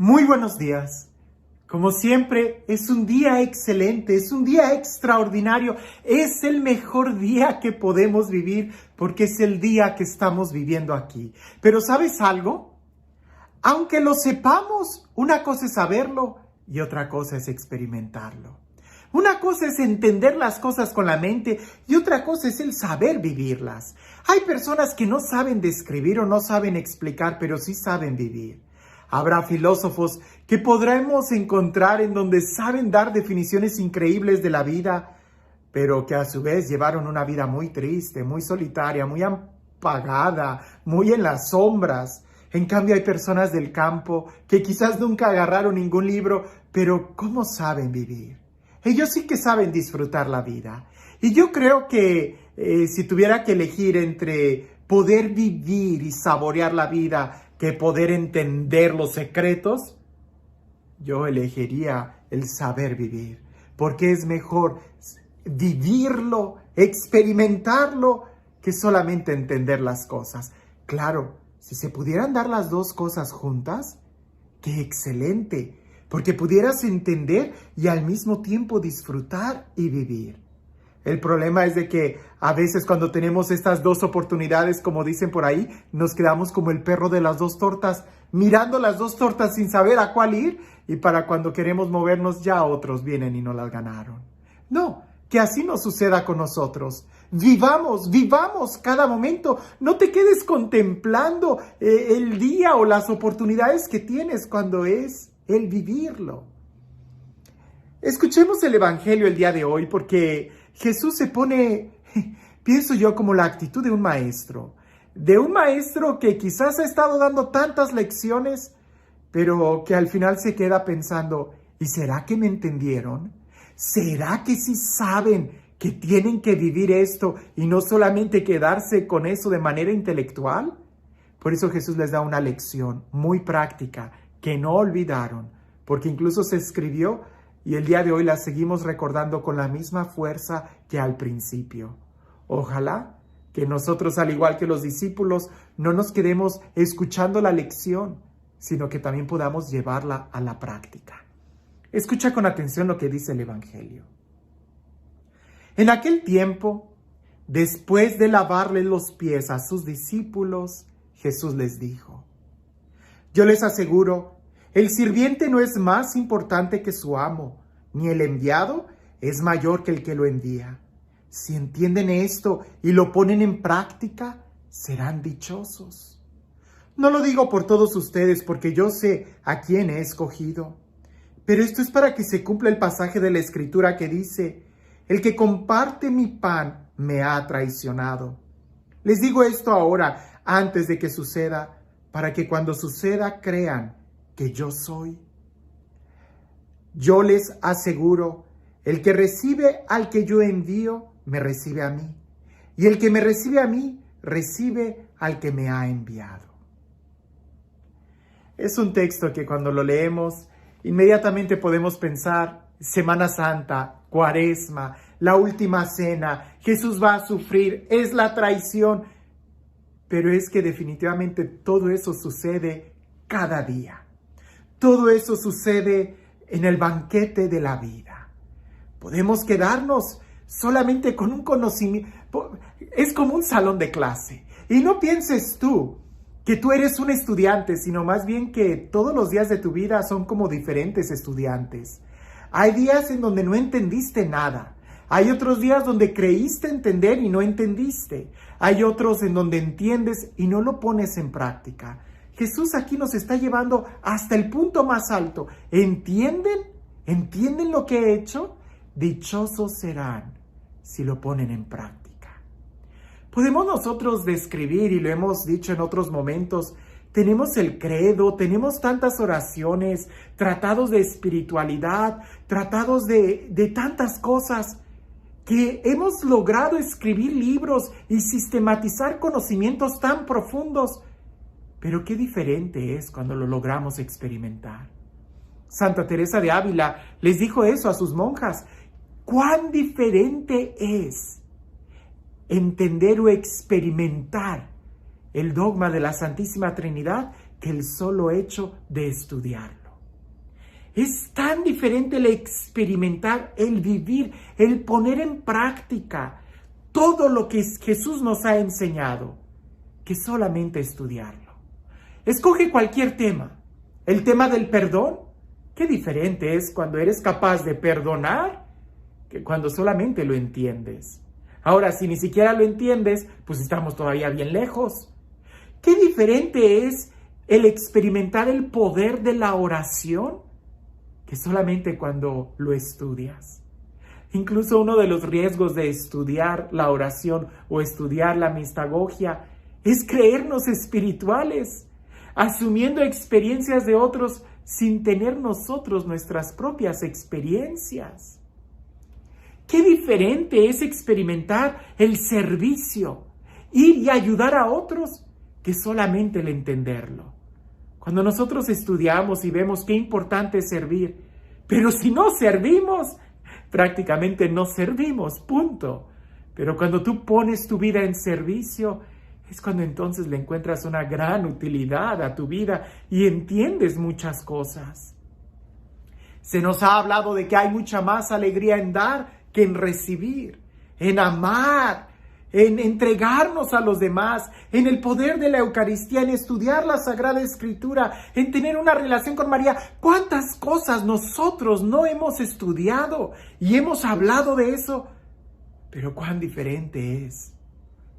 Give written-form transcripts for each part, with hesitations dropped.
Muy buenos días. Como siempre, es un día excelente, es un día extraordinario, es el mejor día que podemos vivir porque es el día que estamos viviendo aquí. Pero ¿sabes algo? Aunque lo sepamos, una cosa es saberlo y otra cosa es experimentarlo. Una cosa es entender las cosas con la mente y otra cosa es el saber vivirlas. Hay personas que no saben describir o no saben explicar, pero sí saben vivir. Habrá filósofos que podremos encontrar en donde saben dar definiciones increíbles de la vida, pero que a su vez llevaron una vida muy triste, muy solitaria, muy apagada, muy en las sombras. En cambio hay personas del campo que quizás nunca agarraron ningún libro, pero ¿cómo saben vivir? Ellos sí que saben disfrutar la vida. Y yo creo que si tuviera que elegir entre poder vivir y saborear la vida que poder entender los secretos, yo elegiría el saber vivir, porque es mejor vivirlo, experimentarlo, que solamente entender las cosas. Claro, si se pudieran dar las dos cosas juntas, ¡qué excelente! Porque pudieras entender y al mismo tiempo disfrutar y vivir. El problema es de que a veces cuando tenemos estas dos oportunidades, como dicen por ahí, nos quedamos como el perro de las dos tortas, mirando las dos tortas sin saber a cuál ir, y para cuando queremos movernos ya otros vienen y nos las ganaron. No, que así no suceda con nosotros. Vivamos cada momento. No te quedes contemplando el día o las oportunidades que tienes cuando es el vivirlo. Escuchemos el Evangelio el día de hoy porque Jesús se pone, pienso yo, como la actitud de un maestro que quizás ha estado dando tantas lecciones, pero que al final se queda pensando, ¿y será que me entendieron? ¿Será que sí saben que tienen que vivir esto y no solamente quedarse con eso de manera intelectual? Por eso Jesús les da una lección muy práctica que no olvidaron, porque incluso se escribió y el día de hoy la seguimos recordando con la misma fuerza que al principio. Ojalá que nosotros, al igual que los discípulos, no nos quedemos escuchando la lección, sino que también podamos llevarla a la práctica. Escucha con atención lo que dice el Evangelio. En aquel tiempo, después de lavarle los pies a sus discípulos, Jesús les dijo: yo les aseguro, el sirviente no es más importante que su amo, ni el enviado es mayor que el que lo envía. Si entienden esto y lo ponen en práctica, serán dichosos. No lo digo por todos ustedes, porque yo sé a quién he escogido. Pero esto es para que se cumpla el pasaje de la Escritura que dice: el que comparte mi pan me ha traicionado. Les digo esto ahora, antes de que suceda, para que cuando suceda crean que yo soy. Yo les aseguro, el que recibe al que yo envío, me recibe a mí. Y el que me recibe a mí, recibe al que me ha enviado. Es un texto que cuando lo leemos, inmediatamente podemos pensar Semana Santa, Cuaresma, la última cena, Jesús va a sufrir, es la traición. Pero es que definitivamente todo eso sucede cada día. Todo eso sucede en el banquete de la vida. Podemos quedarnos solamente con un conocimiento. Es como un salón de clase. Y no pienses tú que tú eres un estudiante, sino más bien que todos los días de tu vida son como diferentes estudiantes. Hay días en donde no entendiste nada. Hay otros días donde creíste entender y no entendiste. Hay otros en donde entiendes y no lo pones en práctica. Jesús aquí nos está llevando hasta el punto más alto. ¿Entienden? ¿Entienden lo que he hecho? Dichosos serán si lo ponen en práctica. Podemos nosotros describir, y lo hemos dicho en otros momentos, tenemos el credo, tenemos tantas oraciones, tratados de espiritualidad, tratados de tantas cosas, que hemos logrado escribir libros y sistematizar conocimientos tan profundos. Pero qué diferente es cuando lo logramos experimentar. Santa Teresa de Ávila les dijo eso a sus monjas. ¿Cuán diferente es entender o experimentar el dogma de la Santísima Trinidad que el solo hecho de estudiarlo? Es tan diferente el experimentar, el vivir, el poner en práctica todo lo que Jesús nos ha enseñado, que solamente estudiarlo. Escoge cualquier tema. El tema del perdón, qué diferente es cuando eres capaz de perdonar que cuando solamente lo entiendes. Ahora, si ni siquiera lo entiendes, pues estamos todavía bien lejos. Qué diferente es el experimentar el poder de la oración que solamente cuando lo estudias. Incluso uno de los riesgos de estudiar la oración o estudiar la mistagogia es creernos espirituales, asumiendo experiencias de otros sin tener nosotros nuestras propias experiencias. Qué diferente es experimentar el servicio, ir y ayudar a otros, que solamente el entenderlo. Cuando nosotros estudiamos y vemos qué importante es servir, pero si no servimos, prácticamente no servimos, punto. Pero cuando tú pones tu vida en servicio, es cuando entonces le encuentras una gran utilidad a tu vida y entiendes muchas cosas. Se nos ha hablado de que hay mucha más alegría en dar que en recibir, en amar, en entregarnos a los demás, en el poder de la Eucaristía, en estudiar la Sagrada Escritura, en tener una relación con María. ¿Cuántas cosas nosotros no hemos estudiado y hemos hablado de eso? Pero cuán diferente es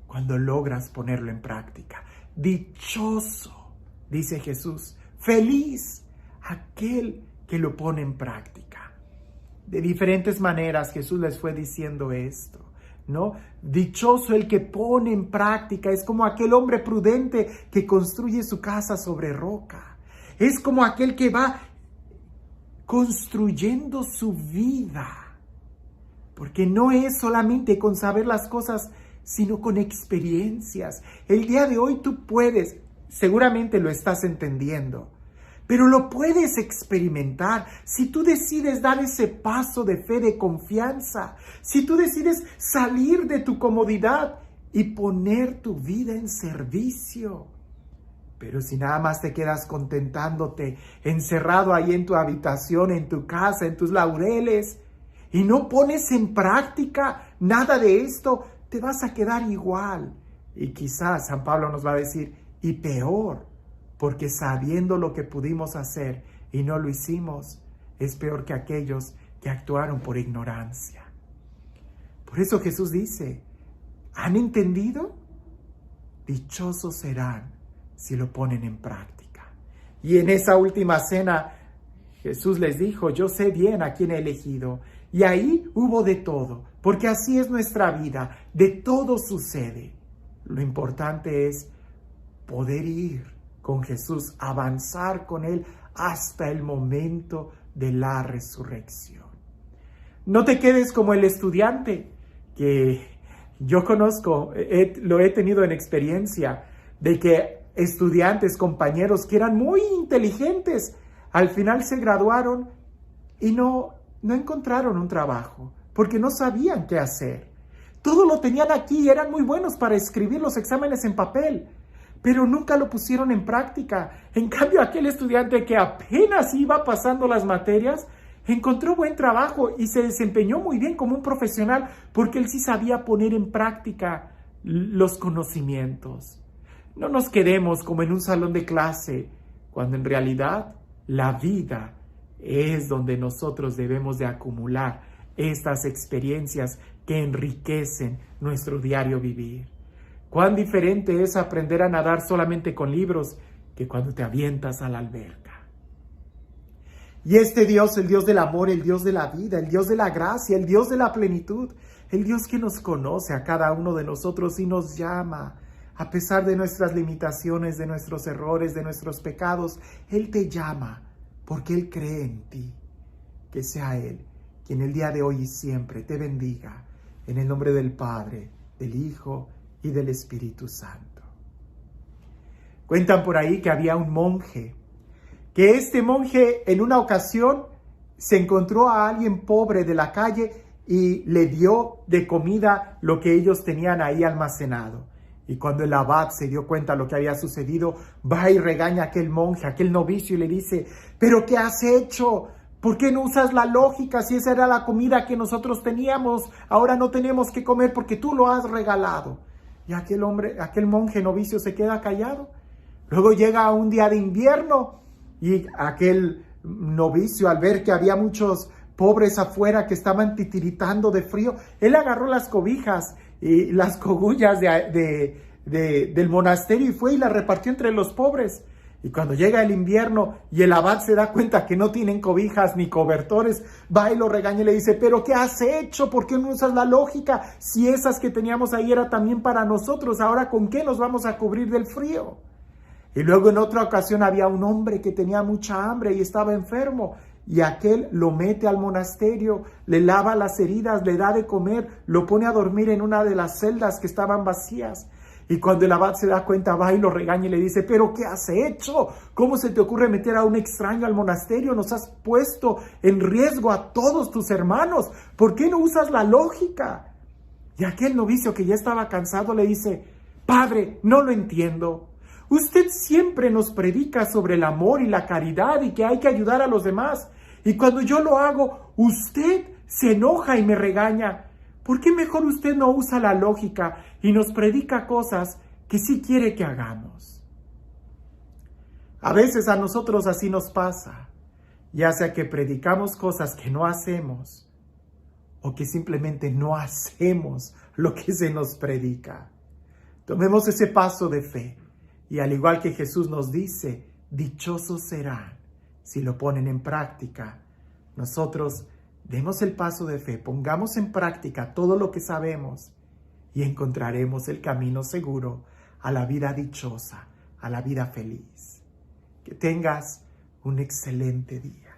cuando logras ponerlo en práctica. Dichoso, dice Jesús, feliz aquel que lo pone en práctica. De diferentes maneras Jesús les fue diciendo esto, ¿no? Dichoso el que pone en práctica, es como aquel hombre prudente que construye su casa sobre roca. Es como aquel que va construyendo su vida. Porque no es solamente con saber las cosas, sino con experiencias. El día de hoy tú puedes, seguramente lo estás entendiendo, pero lo puedes experimentar si tú decides dar ese paso de fe, de confianza, si tú decides salir de tu comodidad y poner tu vida en servicio. Pero si nada más te quedas contentándote, encerrado ahí en tu habitación, en tu casa, en tus laureles, y no pones en práctica nada de esto, te vas a quedar igual. Y quizás San Pablo nos va a decir, y peor, porque sabiendo lo que pudimos hacer y no lo hicimos, es peor que aquellos que actuaron por ignorancia. Por eso Jesús dice, ¿han entendido? Dichosos serán si lo ponen en práctica. Y en esa última cena, Jesús les dijo, yo sé bien a quién he elegido. Y ahí hubo de todo, porque así es nuestra vida, de todo sucede. Lo importante es poder ir con Jesús, avanzar con Él hasta el momento de la resurrección. No te quedes como el estudiante que yo conozco, lo he tenido en experiencia, de que estudiantes, compañeros que eran muy inteligentes, al final se graduaron y no encontraron un trabajo, porque no sabían qué hacer. Todo lo tenían aquí, eran muy buenos para escribir los exámenes en papel, pero nunca lo pusieron en práctica. En cambio, aquel estudiante que apenas iba pasando las materias, encontró buen trabajo y se desempeñó muy bien como un profesional, porque él sí sabía poner en práctica los conocimientos. No nos quedemos como en un salón de clase, cuando en realidad la vida es donde nosotros debemos de acumular estas experiencias que enriquecen nuestro diario vivir. Cuán diferente es aprender a nadar solamente con libros que cuando te avientas a la alberca. Y este Dios, el Dios del amor, el Dios de la vida, el Dios de la gracia, el Dios de la plenitud, el Dios que nos conoce a cada uno de nosotros y nos llama, a pesar de nuestras limitaciones, de nuestros errores, de nuestros pecados, Él te llama porque Él cree en ti. Que sea Él quien el día de hoy y siempre te bendiga, en el nombre del Padre, del Hijo y del Espíritu Santo. Cuentan por ahí que había un monje, que este monje en una ocasión se encontró a alguien pobre de la calle y le dio de comida lo que ellos tenían ahí almacenado. Y cuando el abad se dio cuenta de lo que había sucedido, va y regaña a aquel monje, a aquel novicio, y le dice, ¿pero qué has hecho? ¿Por qué no usas la lógica si esa era la comida que nosotros teníamos? Ahora no tenemos que comer porque tú lo has regalado. Y aquel monje novicio se queda callado. Luego llega un día de invierno y aquel novicio, al ver que había muchos pobres afuera que estaban titiritando de frío, él agarró las cobijas y las cogullas del monasterio y fue y las repartió entre los pobres. Y cuando llega el invierno y el abad se da cuenta que no tienen cobijas ni cobertores, va y lo regaña y le dice: ¿pero qué has hecho? ¿Por qué no usas la lógica? Si esas que teníamos ahí era también para nosotros, ¿ahora con qué nos vamos a cubrir del frío? Y luego en otra ocasión había un hombre que tenía mucha hambre y estaba enfermo. Y aquel lo mete al monasterio, le lava las heridas, le da de comer, lo pone a dormir en una de las celdas que estaban vacías. Y cuando el abad se da cuenta, va y lo regaña y le dice: ¿pero qué has hecho? ¿Cómo se te ocurre meter a un extraño al monasterio? Nos has puesto en riesgo a todos tus hermanos. ¿Por qué no usas la lógica? Y aquel novicio, que ya estaba cansado, le dice: Padre, no lo entiendo. Usted siempre nos predica sobre el amor y la caridad y que hay que ayudar a los demás. Y cuando yo lo hago, usted se enoja y me regaña. ¿Por qué mejor usted no usa la lógica y nos predica cosas que sí quiere que hagamos? A veces a nosotros así nos pasa, ya sea que predicamos cosas que no hacemos o que simplemente no hacemos lo que se nos predica. Tomemos ese paso de fe y, al igual que Jesús nos dice, dichosos serán si lo ponen en práctica. Nosotros demos el paso de fe, pongamos en práctica todo lo que sabemos y encontraremos el camino seguro a la vida dichosa, a la vida feliz. Que tengas un excelente día.